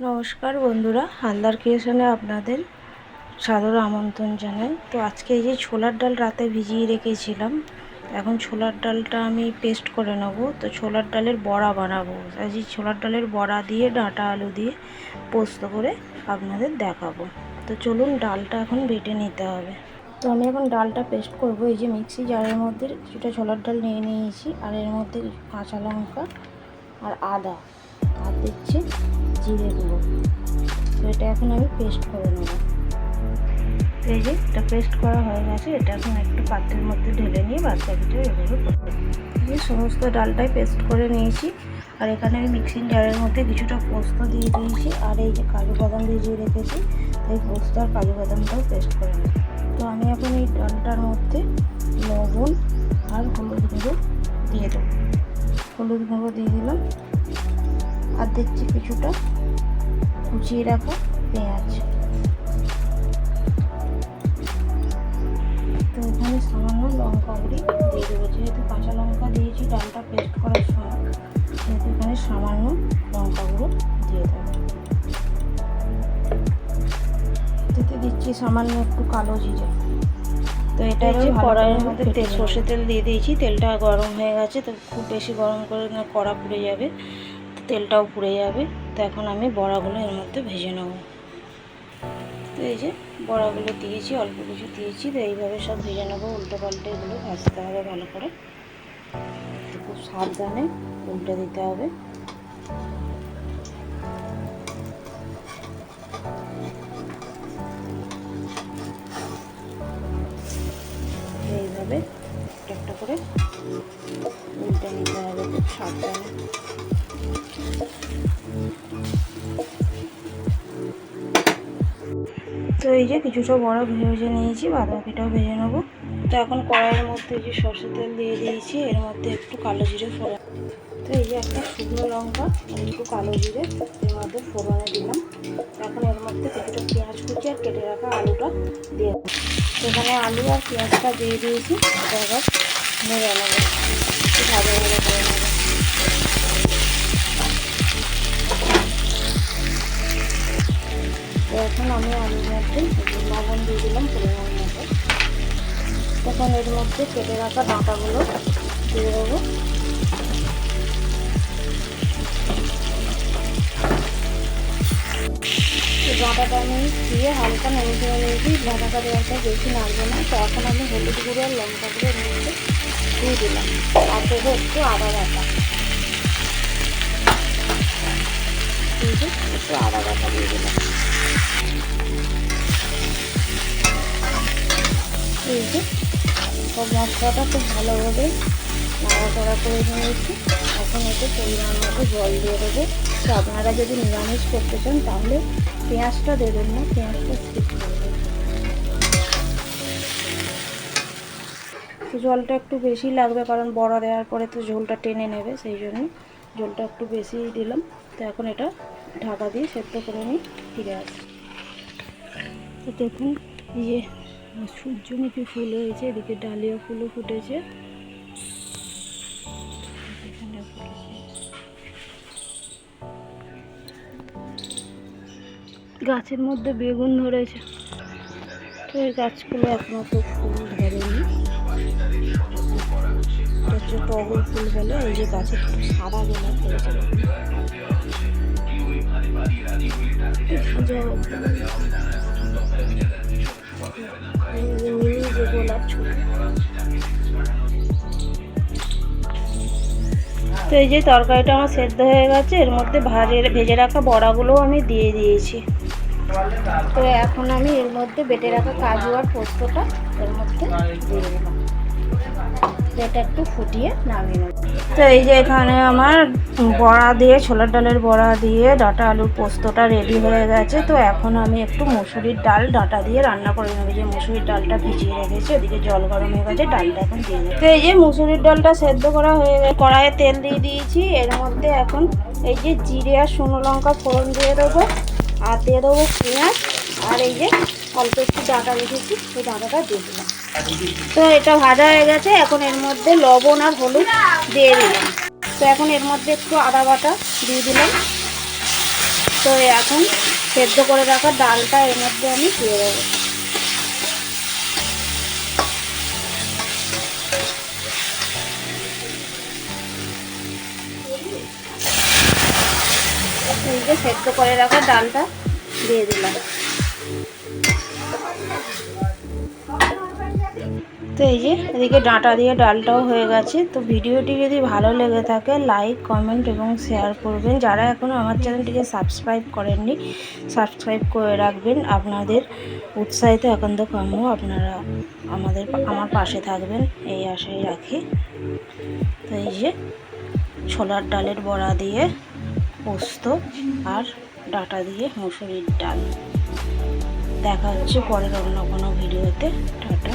নমস্কার বন্ধুরা, হালদার ক্রিয়েশনে আপনাদের সাদর আমন্ত্রণ জানাই। তো আজকে এই যে ছোলার ডাল রাতে ভিজিয়ে রেখেছিলাম, এখন ছোলার ডালটা আমি পেস্ট করে নেব। তো ছোলার ডালের বড়া বানাবো। আজ এই ছোলার ডালের বড়া দিয়ে ডাঁটা আলু দিয়ে পোস্ত করে আপনাদের দেখাবো। তো চলুন, ডালটা এখন বেটে নিতে হবে। তো আমি এখন ডালটা পেস্ট করব। এই যে মিক্সি জারের মধ্যে কিছুটা ছোলার ডাল নিয়ে নিয়েছি, আর এর মধ্যে কাঁচা লঙ্কা আর আদা আর দিচ্ছি জিরে গুঁড়ো। তো এটা এখন আমি পেস্ট করে নেব। এই যে এটা পেস্ট করা হয়ে গেছে, এটা এখন একটু পাত্রের মধ্যে ঢেলে নিয়ে বাচ্চা কিছু এগুলো করতে। এই সমস্ত ডালটাই পেস্ট করে নিয়েছি, আর এখানে আমি মিক্সিং জারের মধ্যে কিছুটা পোস্ত দিয়ে দিয়েছি, আর এই যে কাজু বাদাম ভিজিয়ে রেখেছি, এই পোস্ত আর কাজু বাদামটাও পেস্ট করে নেব। তো আমি এখন এই ডালটার মধ্যে লবণ আর হলুদ গুঁড়ো দিয়ে দেবো। হলুদ গুঁড়ো দিয়ে দিলাম, আর দিচ্ছি কিছুটা কুচিয়ে রাখা পেঁয়াজ। তো এখানে সামান্য লঙ্কা গুঁড়ি দিয়ে দেবো, যেহেতু কাঁচা লঙ্কা দিয়েছি ডালটা পেস্ট করার সময়, সেহেতু এখানে সামান্য লঙ্কা গুঁড়ো দিয়ে দেবো। দিতে দিচ্ছি সামান্য একটু কালো জিরে। তো এটা হচ্ছে কড়াইয়ের মধ্যে সর্ষে তেল দিয়ে দিয়েছি। তেলটা গরম হয়ে গেছে, তো খুব বেশি গরম করে না, কড়া পুড়ে যাবে, তেলটাও পুড়ে যাবে। তো এখন আমি বড়াগুলো এর মধ্যে ভেজে নেব। তো এই যে বড়াগুলো দিয়েছি, অল্প কিছু দিয়েছি। তো এইভাবে সব ভেজে নেবো, উল্টো পাল্টে এগুলো ভাজতে হবে ভালো করে। তো খুব সাবধানে উল্টে দিতে হবে। এইভাবে একটা একটা করে উল্টে নিতে হবে খুব সাবধানে। তো এই যে কিছুটা বড়া ভেজে নিয়েছি, বাঁধাকপিটাও ভেজে নেবো। তো এখন কড়াইয়ের মধ্যে যে সর্ষে তেল দিয়ে দিয়েছি, এর মধ্যে একটু কালো জিরে ফোড়ন। তো এই যে একটা শুকনো লঙ্কা আর একটু কালো জিরে এর মধ্যে ফোড়নে দিলাম। এখন এর মধ্যে কিছুটা পেঁয়াজ কুচি আর কেটে রাখা আলুটা দিয়ে দেবো। এখানে আলু আর পেঁয়াজটা দিয়ে দিয়েছি, এটা এবার নেড়ে নেবো, একটু ভাজা ভাজা করে নেবো। তো এখন আমি আলুর মধ্যে লবণ দিয়ে দিলাম পরিমাণ মতো। তখন এর মধ্যে কেটে রাখা ডাঁটাগুলো দিয়ে দেবো। ডাঁটাটা আমি দিয়ে হালকা নেড়ে চেড়ে নিয়েছি। ডাঁটাটা দেওয়াটা বেশি নাড়বো না। তো এখন আমি হলুদ গুঁড়ো আর লঙ্কা গুঁড়ো এর মধ্যে দিয়ে দিলাম, আর দেবো একটু আদা বাটা। একটু আদা বাটা দিয়ে দিলাম। এই যে সব মশলাটা খুব ভালোভাবে নাড়াচাড়া করে নিয়েছি। এখন এতে পরিমাণ মতো জল দিয়ে দেবো। তো আপনারা যদি নিরামিষ করতে চান তাহলে পেঁয়াজটা দেবেন না, পেঁয়াজটা স্কিপ করবেন। তো জলটা একটু বেশি লাগবে, কারণ বড়া দেওয়ার পরে তো ঝোলটা টেনে নেবে, সেই জন্য জলটা একটু বেশিই দিলাম। তো এখন এটা ঢাকা দিয়ে সেদ্ধ করে নিই, ফিরে আসি। তো দেখুন এই যে সূর্যমুখী ফুল হয়েছে, এদিকে ডালিয়া ফুলও ফুটেছে। গাছের মধ্যে বেগুন ধরেছে, তো এই গাছগুলো এখনো তো ফুল ধরেনি। হচ্ছে টগর ফুল বলে। এই যে গাছে একটু সাদা গোলাপ হয়েছে, মিনি যে গোলাপ ছোট। তো এই যে তরকারিটা আমার সেদ্ধ হয়ে গেছে, এর মধ্যে ভেজে রাখা বড়াগুলোও আমি দিয়ে দিয়েছি। তো এখন আমি এর মধ্যে বেটে রাখা কাজু আর পোস্তটা এর মধ্যে দিয়ে দিলাম। এটা একটু ফুটিয়ে নামিয়ে নেব। তো এই যে এখানে আমার বড়া দিয়ে, ছোলার ডালের বড়া দিয়ে ডাঁটা আলুর পোস্তটা রেডি হয়ে গেছে। তো এখন আমি একটু মুসুরির ডাল ডাঁটা দিয়ে রান্না করে নেব। যে মুসুরির ডালটা ভিজিয়ে রেখেছি, ওদিকে জল গরম হয়ে গেছে, ডালটা এখন দিয়ে দেবো। তো এই যে মুসুরির ডালটা সেদ্ধ করা হয়ে গেছে, কড়াইয়ে তেল দিয়ে দিয়েছি। এর মধ্যে এখন এই যে জিরে আর শুকনো লঙ্কা ফোড়ন দিয়ে দেবো, আর দিয়ে দেবো পেঁয়াজ, আর এই যে অল্প একটু ডাঁটা রেখেছি, সেই ডাঁটাটা দিয়ে দিলাম। তো এটা ভাজা হয়ে গেছে, এখন এর মধ্যে লবণ আর হলুদ দিয়ে দিলাম। তো এখন এর মধ্যে একটু আদা বাটা দিয়ে দিলাম। তো এখন সেদ্ধ করে রাখা ডালটা এর মধ্যে আমি দিয়ে দেবো। এই যে সেদ্ধ করে রাখা ডালটা দিয়ে দিলাম। তো এই যে এদিকে ডাঁটা দিয়ে ডালটাও হয়ে গেছে। তো ভিডিওটি যদি ভালো লেগে থাকে লাইক কমেন্ট এবং শেয়ার করবেন। যারা এখনও আমার চ্যানেলটিকে সাবস্ক্রাইব করেননি সাবস্ক্রাইব করে রাখবেন। আপনাদের উৎসাহিত একান্ত কাম্য, আপনারা আমার পাশে থাকবেন এই আশাই রাখি। তো এই যে ছোলার ডালের বড়া দিয়ে পোস্ত আর ডাঁটা দিয়ে মুসুরির ডাল। দেখা হচ্ছে পরের অন্য কোনো ভিডিওতে। টাটা।